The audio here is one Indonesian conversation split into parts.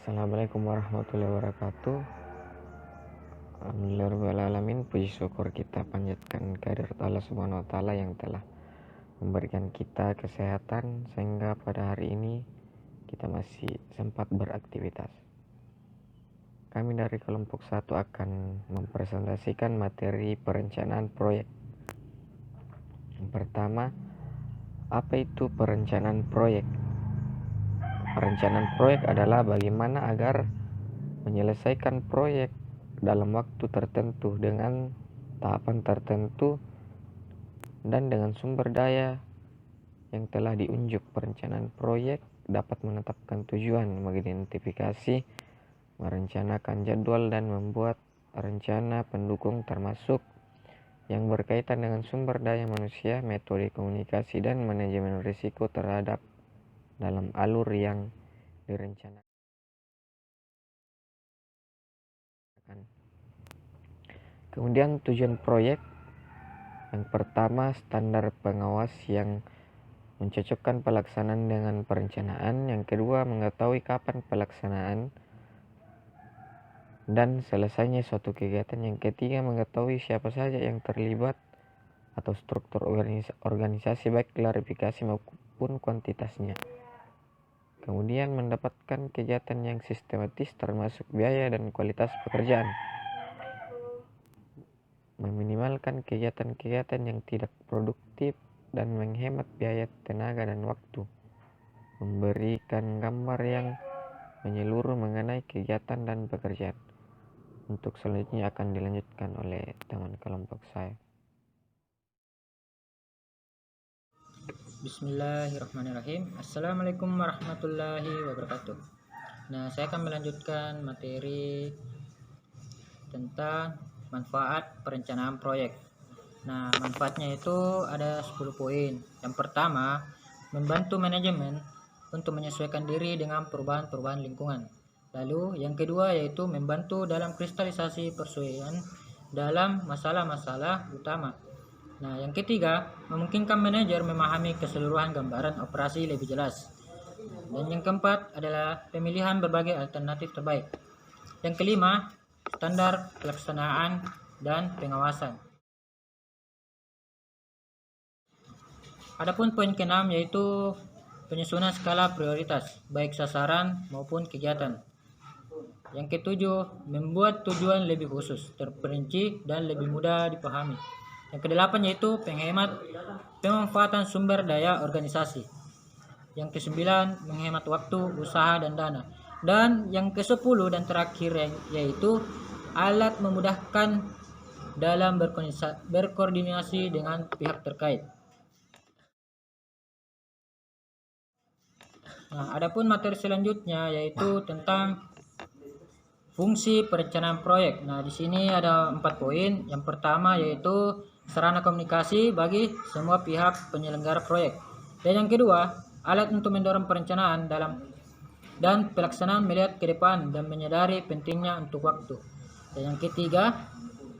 Assalamualaikum warahmatullahi wabarakatuh. Alhamdulillahirrahmanirrahim. Puji syukur kita panjatkan kehadirat Allah Subhanahu wa Ta'ala yang telah memberikan kita kesehatan sehingga pada hari ini kita masih sempat beraktivitas. Kami dari kelompok 1 akan mempresentasikan materi perencanaan proyek. Yang pertama, apa itu perencanaan proyek? Perencanaan proyek adalah bagaimana agar menyelesaikan proyek dalam waktu tertentu dengan tahapan tertentu dan dengan sumber daya yang telah diunjuk. Perencanaan proyek dapat menetapkan tujuan, mengidentifikasi, merencanakan jadwal dan membuat rencana pendukung termasuk yang berkaitan dengan sumber daya manusia, metode komunikasi dan manajemen risiko terhadap dalam alur yang direncanakan. Kemudian tujuan proyek. Yang pertama, standar pengawas yang mencocokkan pelaksanaan dengan perencanaan. Yang kedua, mengetahui kapan pelaksanaan dan selesainya suatu kegiatan. Yang ketiga, mengetahui siapa saja yang terlibat atau struktur organisasi baik klarifikasi maupun kuantitasnya. Kemudian mendapatkan kegiatan yang sistematis termasuk biaya dan kualitas pekerjaan. Meminimalkan kegiatan-kegiatan yang tidak produktif dan menghemat biaya, tenaga, dan waktu. Memberikan gambar yang menyeluruh mengenai kegiatan dan pekerjaan. Untuk selanjutnya akan dilanjutkan oleh teman kelompok saya. Bismillahirrahmanirrahim. Assalamualaikum warahmatullahi wabarakatuh. Nah, saya akan melanjutkan materi tentang manfaat perencanaan proyek. Nah, manfaatnya itu ada 10 poin. Yang pertama, membantu manajemen untuk menyesuaikan diri dengan perubahan-perubahan lingkungan. Lalu, yang kedua yaitu membantu dalam kristalisasi persesuaian dalam masalah-masalah utama. Nah, yang ketiga, memungkinkan manajer memahami keseluruhan gambaran operasi lebih jelas. Dan yang keempat adalah pemilihan berbagai alternatif terbaik. Yang kelima, standar pelaksanaan dan pengawasan. Adapun poin keenam yaitu penyusunan skala prioritas, baik sasaran maupun kegiatan. Yang ketujuh, membuat tujuan lebih khusus, terperinci, dan lebih mudah dipahami. Yang kedelapan yaitu pemanfaatan sumber daya organisasi. Yang kesembilan, menghemat waktu, usaha, dan dana. Dan yang ke-10 dan terakhir yaitu alat memudahkan dalam berkoordinasi dengan pihak terkait. Nah, adapun materi selanjutnya yaitu tentang fungsi perencanaan proyek. Nah, di sini ada 4 poin. Yang pertama yaitu sarana komunikasi bagi semua pihak penyelenggara proyek. Dan yang kedua, alat untuk mendorong perencanaan dan pelaksanaan melihat ke depan dan menyadari pentingnya untuk waktu. Dan yang ketiga,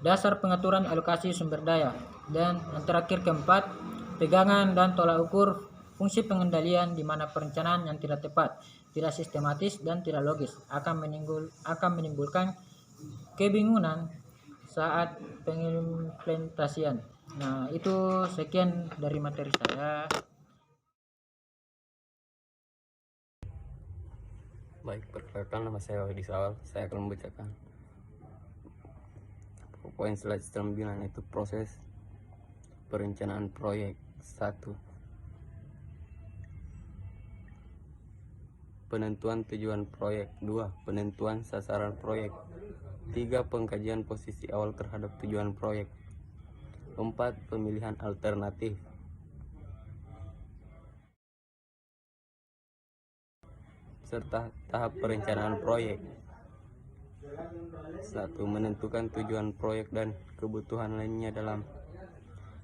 dasar pengaturan alokasi sumber daya. Dan yang terakhir keempat, pegangan dan tolak ukur fungsi pengendalian di mana perencanaan yang tidak tepat, tidak sistematis, dan tidak logis akan menimbulkan kebingungan saat pengimplementasian. Nah, itu sekian dari materi saya. Baik, perkenalkan nama saya Wahidi Sawal. Saya akan membacakan poin slide 9 itu proses perencanaan proyek. 1. Penentuan tujuan proyek. 2. Penentuan sasaran proyek. 3. Pengkajian posisi awal terhadap tujuan proyek. 4. Pemilihan alternatif. Serta tahap perencanaan proyek. 1. Menentukan tujuan proyek dan kebutuhan lainnya. Dalam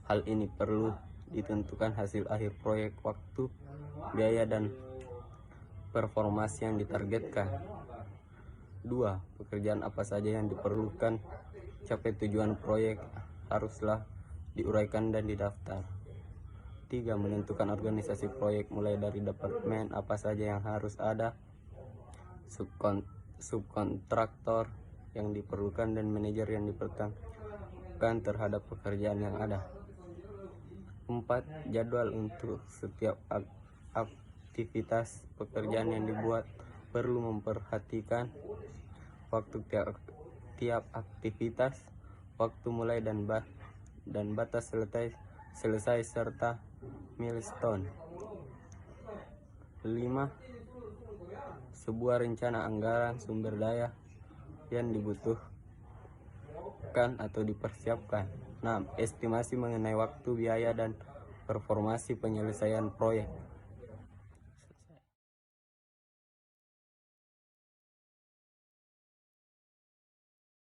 hal ini perlu ditentukan hasil akhir proyek, waktu, biaya, dan performance yang ditargetkan. 2. Pekerjaan apa saja yang diperlukan capai tujuan proyek haruslah diuraikan dan didaftar. 3. Menentukan organisasi proyek mulai dari departemen apa saja yang harus ada subkontraktor yang diperlukan, dan manajer yang diperlukan terhadap pekerjaan yang ada. 4. Jadwal untuk setiap aktivitas pekerjaan yang dibuat perlu memperhatikan waktu tiap aktivitas, waktu mulai dan batas selesai serta milestone. 5. Sebuah rencana anggaran sumber daya yang dibutuhkan atau dipersiapkan. 6. Estimasi mengenai waktu, biaya, dan performasi penyelesaian proyek.